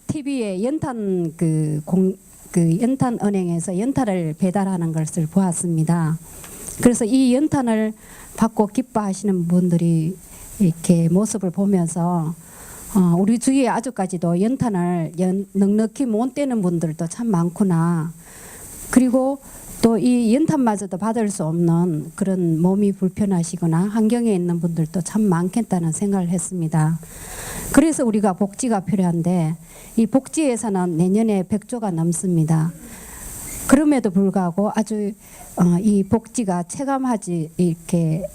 TV에 연탄 그 연탄 은행에서 연탄을 배달하는 것을 보았습니다. 그래서 이 연탄을 받고 기뻐하시는 분들이 이렇게 모습을 보면서 우리 주위에 아직까지도 연탄을 넉넉히 못 떼는 분들도 참 많구나. 그리고 또 이 연탄마저도 받을 수 없는 그런 몸이 불편하시거나 환경에 있는 분들도 참 많겠다는 생각을 했습니다. 그래서 우리가 복지가 필요한데 이 복지 예산은 내년에 100조가 넘습니다. 그럼에도 불구하고 아주 이 복지가 체감하지 이렇게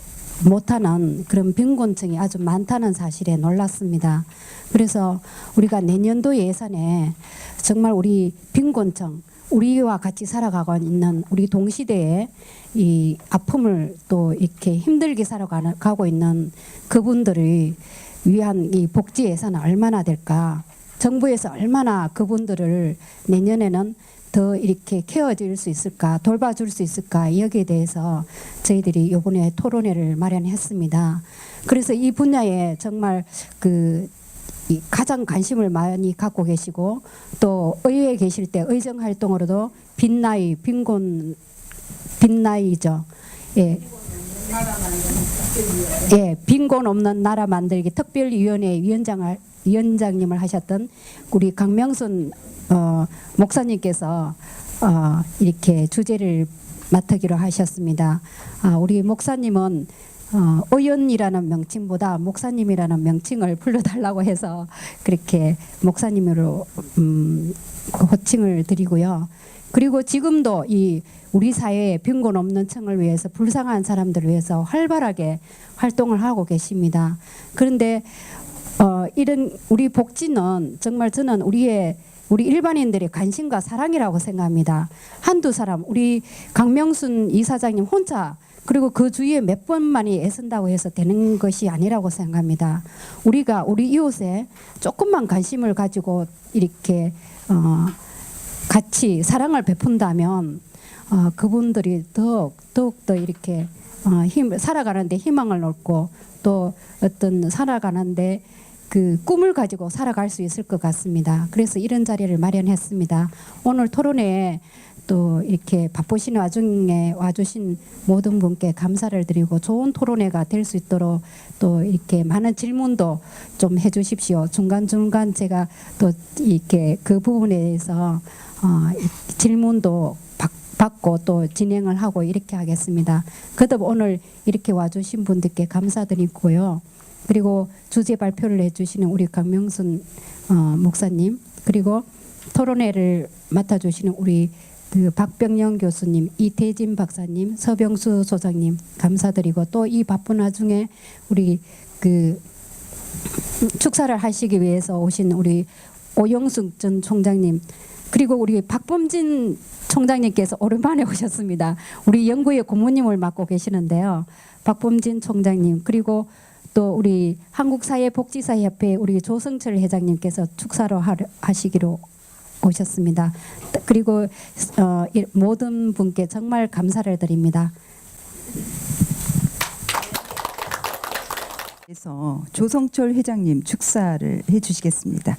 못하는 그런 빈곤층이 아주 많다는 사실에 놀랐습니다. 그래서 우리가 내년도 예산에 정말 우리 빈곤층, 우리와 같이 살아가고 있는 우리 동시대에 이 아픔을 또 이렇게 힘들게 살아가고 있는 그분들을 위한 이 복지 예산은 얼마나 될까? 정부에서 얼마나 그분들을 내년에는 더 이렇게 케어줄 수 있을까, 돌봐줄 수 있을까, 여기에 대해서 저희들이 이번에 토론회를 마련했습니다. 그래서 이 분야에 정말 가장 관심을 많이 갖고 계시고 또 의회에 계실 때 의정 활동으로도 빈나이죠. 예. 예, 빈곤 없는 나라 만들기 특별위원회 위원장님을 하셨던 우리 강명순 목사님께서 이렇게 주제를 맡기로 하셨습니다. 우리 목사님은 의원이라는 명칭보다 목사님이라는 명칭을 불러달라고 해서 그렇게 목사님으로 호칭을 드리고요. 그리고 지금도 이 우리 사회에 빈곤 없는 층을 위해서 불쌍한 사람들을 위해서 활발하게 활동을 하고 계십니다. 그런데 이런 우리 복지는 정말 저는 우리 일반인들의 관심과 사랑이라고 생각합니다. 한두 사람, 우리 강명순 이사장님 혼자 그리고 그 주위에 몇 번만이 애쓴다고 해서 되는 것이 아니라고 생각합니다. 우리가 우리 이웃에 조금만 관심을 가지고 이렇게 같이 사랑을 베푼다면 그분들이 더욱더 이렇게 살아가는데 희망을 얻고 또 어떤 살아가는데 그 꿈을 가지고 살아갈 수 있을 것 같습니다. 그래서 이런 자리를 마련했습니다. 오늘 토론회에 또 이렇게 바쁘신 와중에 와주신 모든 분께 감사를 드리고 좋은 토론회가 될 수 있도록 또 이렇게 많은 질문도 좀 해주십시오. 중간중간 제가 또 이렇게 그 부분에 대해서 질문도 받고 또 진행을 하고 이렇게 하겠습니다. 그래도 오늘 이렇게 와주신 분들께 감사드리고요. 그리고 주제 발표를 해주시는 우리 강명순 목사님, 그리고 토론회를 맡아주시는 우리 박병영 교수님, 이태진 박사님, 서병수 소장님 감사드리고 또 이 바쁜 와중에 우리 축사를 하시기 위해서 오신 우리 오영숙 전 총장님, 그리고 우리 박범진 총장님께서 오랜만에 오셨습니다. 우리 연구의 고모님을 맡고 계시는데요. 박범진 총장님, 그리고 또 우리 한국사회복지사협회 우리 조성철 회장님께서 축사로 하시기로 오셨습니다. 그리고 모든 분께 정말 감사를 드립니다. 그래서 조성철 회장님 축사를 해주시겠습니다.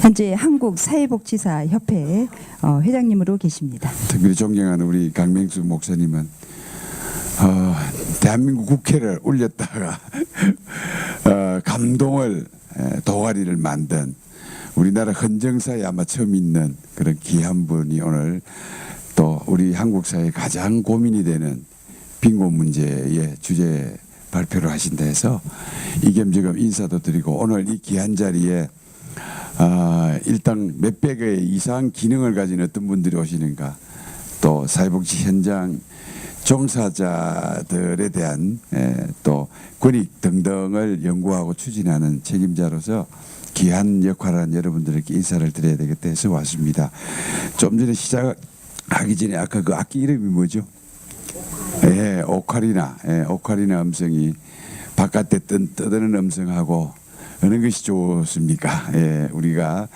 현재 한국사회복지사협회 회장님으로 계십니다. 특별히 존경하는 우리 강명수 목사님은 대한민국 국회를 울렸다가 감동을 동아리를 만든 우리나라 헌정사에 아마 처음 있는 그런 귀한 분이 오늘 또 우리 한국 사회에 가장 고민이 되는 빈곤 문제의 주제 발표를 하신다 해서 이겸저겸 인사도 드리고 오늘 이 귀한 자리에 일단 몇백 개 이상 기능을 가진 어떤 분들이 오시는가, 또 사회복지 현장 종사자들에 대한 또 권익 등등을 연구하고 추진하는 책임자로서 귀한 역할을 한 여러분들에게 인사를 드려야 되겠다 해서 왔습니다. 좀 전에 시작하기 전에 아까 그 악기 이름이 뭐죠? 예, 오카리나. 예, 오카리나 음성이 바깥에 떠드는 음성하고 어느 것이 좋습니까? 예, 우리가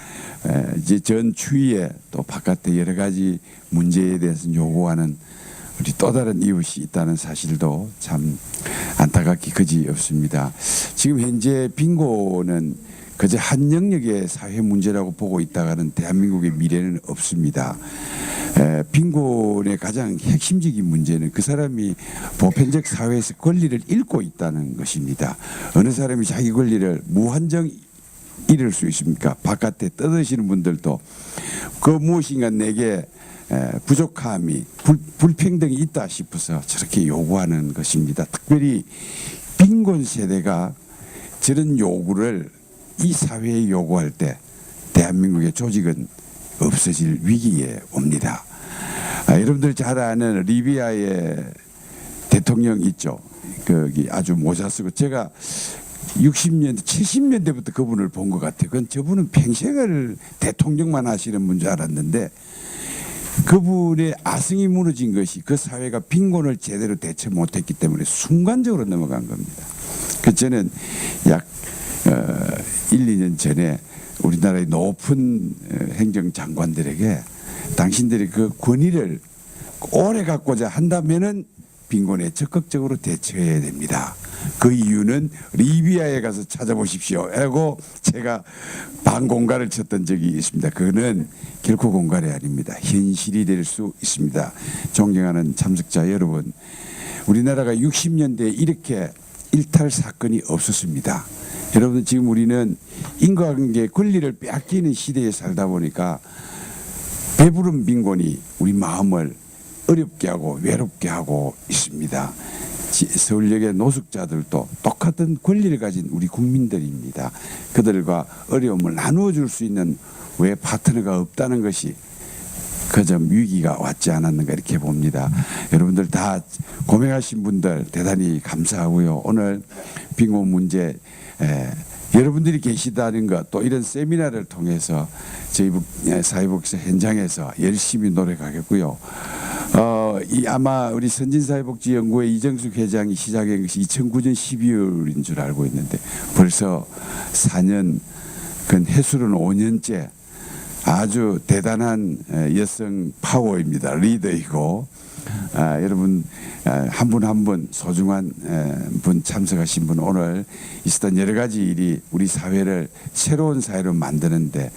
이제 전 추위에 또 바깥에 여러 가지 문제에 대해서 요구하는 우리 또 다른 이웃이 있다는 사실도 참 안타깝기 그지 없습니다. 지금 현재 빈곤은 그저 한 영역의 사회 문제라고 보고 있다가는 대한민국의 미래는 없습니다. 빈곤의 가장 핵심적인 문제는 그 사람이 보편적 사회에서 권리를 잃고 있다는 것입니다. 어느 사람이 자기 권리를 무한정 잃을 수 있습니까? 바깥에 떠드시는 분들도 그 무엇인가 내게 부족함이 불평등이 있다 싶어서 저렇게 요구하는 것입니다. 특별히 빈곤 세대가 저런 요구를 이 사회에 요구할 때 대한민국의 조직은 없어질 위기에 옵니다. 여러분들 잘 아는 리비아의 대통령 있죠. 거기 아주 모자 쓰고 제가 60년대, 70년대부터 그분을 본 것 같아요. 그건 저분은 평생을 대통령만 하시는 분 줄 알았는데 그분의 아성이 무너진 것이 그 사회가 빈곤을 제대로 대처 못했기 때문에 순간적으로 넘어간 겁니다. 그 저는 약 1, 2년 전에 우리나라의 높은 행정장관들에게 당신들이 그 권위를 오래 갖고자 한다면은 빈곤에 적극적으로 대처해야 됩니다. 그 이유는 리비아에 가서 찾아보십시오. 라고 제가 반공갈을 쳤던 적이 있습니다. 그거는 결코 공갈이 아닙니다. 현실이 될 수 있습니다. 존경하는 참석자 여러분, 우리나라가 60년대에 이렇게 일탈 사건이 없었습니다. 여러분 지금 우리는 인과관계 권리를 빼앗기는 시대에 살다 보니까 배부른 빈곤이 우리 마음을 어렵게 하고 외롭게 하고 있습니다. 서울역의 노숙자들도 똑같은 권리를 가진 우리 국민들입니다. 그들과 어려움을 나누어 줄 수 있는 왜 파트너가 없다는 것이 그 점 위기가 왔지 않았는가 이렇게 봅니다. 여러분들 다 고생하신 분들 대단히 감사하고요. 오늘 빈곤 문제 여러분들이 계시다는 것 또 이런 세미나를 통해서 저희 사회복지 현장에서 열심히 노력하겠고요. 아마 우리 선진사회복지연구회 이정숙 회장이 시작한 것이 2009년 12월인 줄 알고 있는데 벌써 4년, 그 해수는 5년째 아주 대단한 여성 파워입니다. 리더이고 여러분 한 분 한 분 소중한 분 참석하신 분 오늘 있었던 여러 가지 일이 우리 사회를 새로운 사회로 만드는데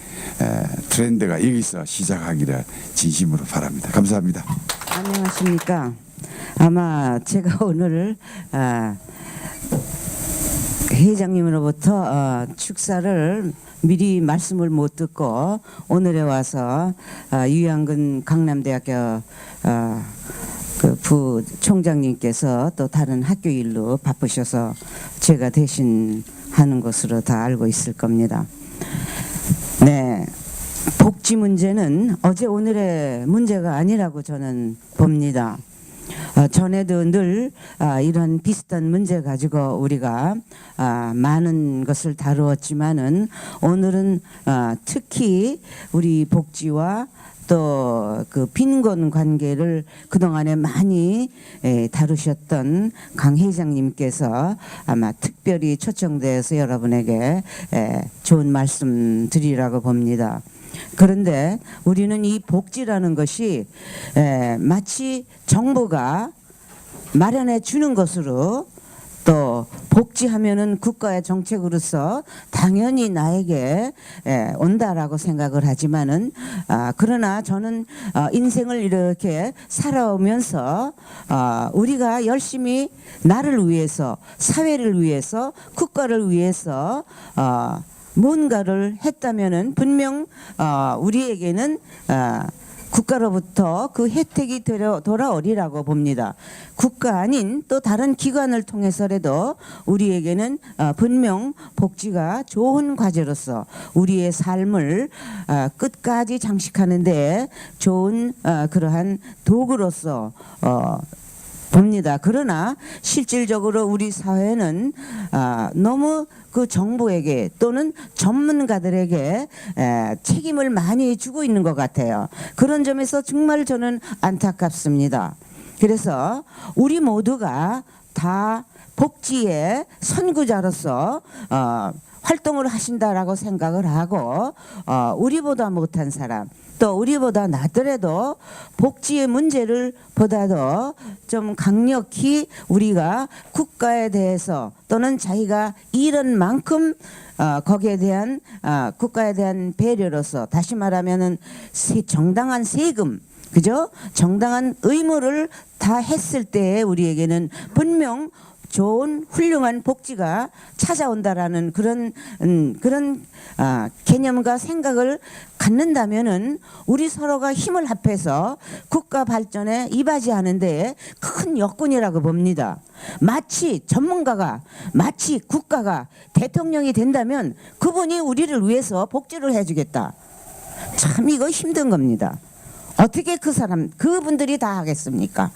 트렌드가 여기서 시작하기를 진심으로 바랍니다. 감사합니다. 안녕하십니까. 아마 제가 오늘 회장님으로부터 축사를 미리 말씀을 못 듣고 오늘에 와서 유양근 강남대학교 그 부총장님께서 또 다른 학교 일로 바쁘셔서 제가 대신 하는 것으로 다 알고 있을 겁니다. 네, 복지 문제는 어제 오늘의 문제가 아니라고 저는 봅니다. 전에도 늘 이런 비슷한 문제 가지고 우리가 많은 것을 다루었지만은 오늘은 특히 우리 복지와 또 그 빈곤 관계를 그동안에 많이 다루셨던 강 회장님께서 아마 특별히 초청되어서 여러분에게 좋은 말씀 드리라고 봅니다. 그런데 우리는 이 복지라는 것이 마치 정부가 마련해 주는 것으로 또 복지하면은 국가의 정책으로서 당연히 나에게 온다라고 생각을 하지만은 그러나 저는 인생을 이렇게 살아오면서 우리가 열심히 나를 위해서 사회를 위해서 국가를 위해서 뭔가를 했다면은 분명 우리에게는 국가로부터 그 혜택이 돌아오리라고 봅니다. 국가 아닌 또 다른 기관을 통해서라도 우리에게는 분명 복지가 좋은 과제로서 우리의 삶을 끝까지 장식하는 데 좋은 그러한 도구로서 봅니다. 그러나 실질적으로 우리 사회는 너무 그 정부에게 또는 전문가들에게 책임을 많이 주고 있는 것 같아요. 그런 점에서 정말 저는 안타깝습니다. 그래서 우리 모두가 다 복지의 선구자로서 활동을 하신다라고 생각을 하고 우리보다 못한 사람 또 우리보다 낫더라도 복지의 문제를 보다도 좀 강력히 우리가 국가에 대해서 또는 자기가 일한 만큼 거기에 대한 국가에 대한 배려로서 다시 말하면은 정당한 세금 그죠? 정당한 의무를 다 했을 때에 우리에게는 분명 좋은 훌륭한 복지가 찾아온다라는 그런 개념과 생각을 갖는다면은 우리 서로가 힘을 합해서 국가 발전에 이바지하는데 큰 여건이라고 봅니다. 마치 전문가가 마치 국가가 대통령이 된다면 그분이 우리를 위해서 복지를 해주겠다. 참 이거 힘든 겁니다. 어떻게 그분들이 다 하겠습니까?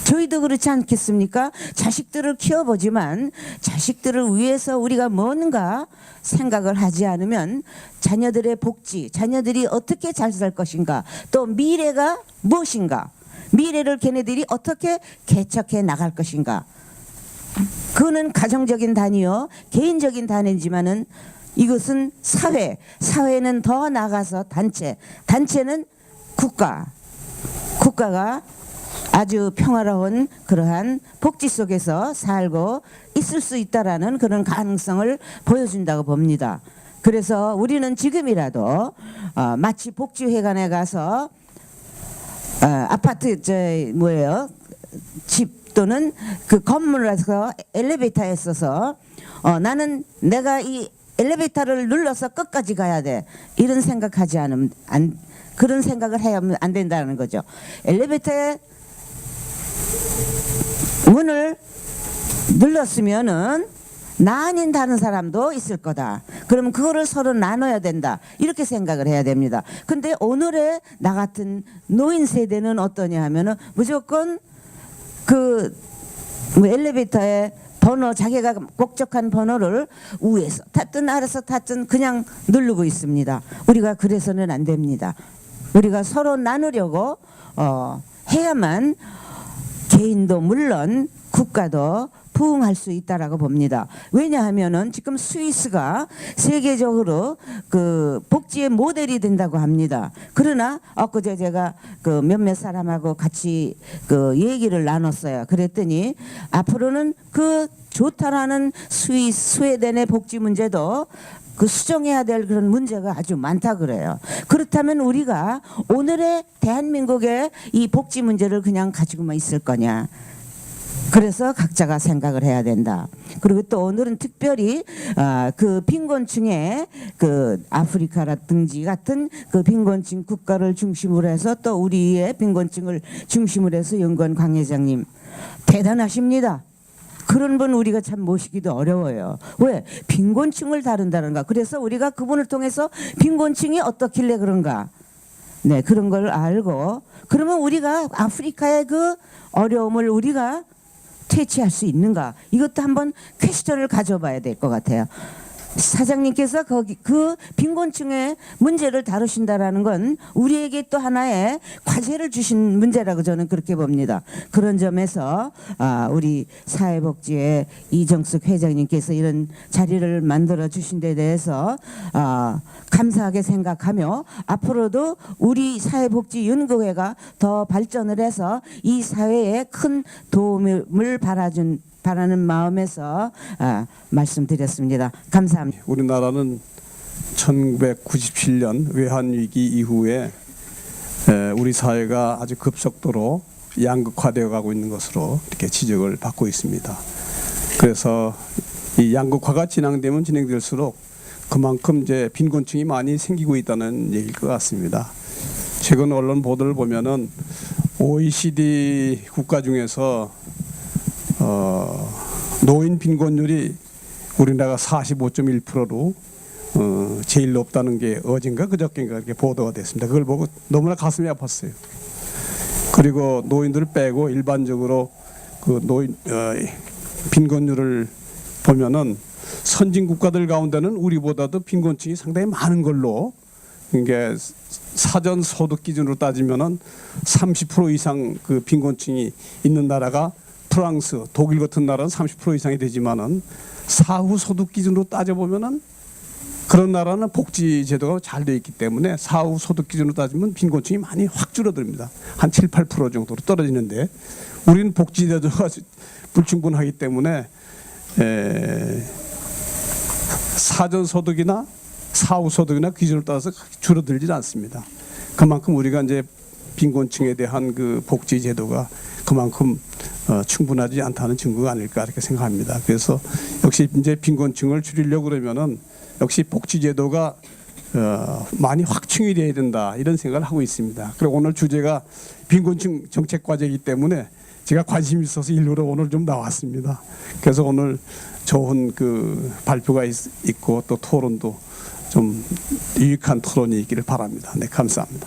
저희도 그렇지 않겠습니까? 자식들을 키워보지만 자식들을 위해서 우리가 뭔가 생각을 하지 않으면 자녀들의 복지, 자녀들이 어떻게 잘 살 것인가, 또 미래가 무엇인가, 미래를 걔네들이 어떻게 개척해 나갈 것인가. 그거는 가정적인 단위요, 개인적인 단위지만은 이것은 사회는 더 나아가서 단체는 국가가 아주 평화로운 그러한 복지 속에서 살고 있을 수 있다라는 그런 가능성을 보여준다고 봅니다. 그래서 우리는 지금이라도 마치 복지회관에 가서 아파트 집 또는 그 건물에서 엘리베이터에 있어서 나는 내가 이 엘리베이터를 눌러서 끝까지 가야 돼 이런 생각하지 않으면 그런 생각을 해야 안 된다는 거죠. 엘리베이터에 문을 눌렀으면은 나 아닌 다른 사람도 있을 거다. 그러면 그거를 서로 나눠야 된다. 이렇게 생각을 해야 됩니다. 근데 오늘의 나 같은 노인 세대는 어떠냐 하면은 무조건 엘리베이터에 번호 자기가 꼭적한 번호를 위에서 탔든 아래서 탔든 그냥 누르고 있습니다. 우리가 그래서는 안 됩니다. 우리가 서로 나누려고 해야만 개인도 물론 국가도 부응할 수 있다라고 봅니다. 왜냐하면은 지금 스위스가 세계적으로 그 복지의 모델이 된다고 합니다. 그러나 엊그제 제가 그 몇몇 사람하고 같이 그 얘기를 나눴어요. 그랬더니 앞으로는 그 좋다라는 스웨덴의 복지 문제도 그 수정해야 될 그런 문제가 아주 많다 그래요. 그렇다면 우리가 오늘의 대한민국의 이 복지 문제를 그냥 가지고만 있을 거냐. 그래서 각자가 생각을 해야 된다. 그리고 또 오늘은 특별히 그 빈곤층의 그 아프리카라든지 같은 그 빈곤층 국가를 중심으로 해서 또 우리의 빈곤층을 중심으로 해서 연구원 강 회장님 대단하십니다. 그런 분 우리가 참 모시기도 어려워요. 왜? 빈곤층을 다룬다는가. 그래서 우리가 그분을 통해서 빈곤층이 어떻길래 그런가. 네, 그런 걸 알고 그러면 우리가 아프리카의 그 어려움을 우리가 퇴치할 수 있는가? 이것도 한번 퀘스천을 가져봐야 될 것 같아요. 사장님께서 거기 그 빈곤층의 문제를 다루신다라는 건 우리에게 또 하나의 과제를 주신 문제라고 저는 그렇게 봅니다. 그런 점에서 우리 사회복지의 이정숙 회장님께서 이런 자리를 만들어 주신 데 대해서 감사하게 생각하며 앞으로도 우리 사회복지연구회가 더 발전을 해서 이 사회에 큰 도움을 바라는 마음에서 말씀드렸습니다. 감사합니다. 우리나라는 1997년 외환위기 이후에 우리 사회가 아주 급속도로 양극화되어 가고 있는 것으로 이렇게 지적을 받고 있습니다. 그래서 이 양극화가 진행될수록 그만큼 이제 빈곤층이 많이 생기고 있다는 얘기일 것 같습니다. 최근 언론 보도를 보면은 OECD 국가 중에서 노인 빈곤율이 우리나라가 45.1%로 제일 높다는 게 어젠가 그저께인가 이렇게 보도가 됐습니다. 그걸 보고 너무나 가슴이 아팠어요. 그리고 노인들을 빼고 일반적으로 그 노인 빈곤율을 보면은 선진 국가들 가운데는 우리보다도 빈곤층이 상당히 많은 걸로 이게 사전 소득 기준으로 따지면은 30% 이상 그 빈곤층이 있는 나라가 프랑스, 독일 같은 나라는 30% 이상이 되지만은 사후 소득 기준으로 따져 보면은 그런 나라는 복지 제도가 잘 돼 있기 때문에 사후 소득 기준으로 따지면 빈곤층이 많이 확 줄어듭니다. 한 7, 8% 정도로 떨어지는데 우리는 복지 제도가 불충분하기 때문에 사전 소득이나 사후 소득이나 기준을 따라서 줄어들지 않습니다. 그만큼 우리가 이제 빈곤층에 대한 그 복지 제도가 그만큼 충분하지 않다는 증거가 아닐까 이렇게 생각합니다. 그래서 역시 이제 빈곤층을 줄이려고 그러면은 역시 복지 제도가 많이 확충이 돼야 된다 이런 생각을 하고 있습니다. 그리고 오늘 주제가 빈곤층 정책 과제이기 때문에 제가 관심이 있어서 일부러 오늘 좀 나왔습니다. 그래서 오늘 좋은 그 발표가 있고 또 토론도 좀 유익한 토론이 있기를 바랍니다. 네, 감사합니다.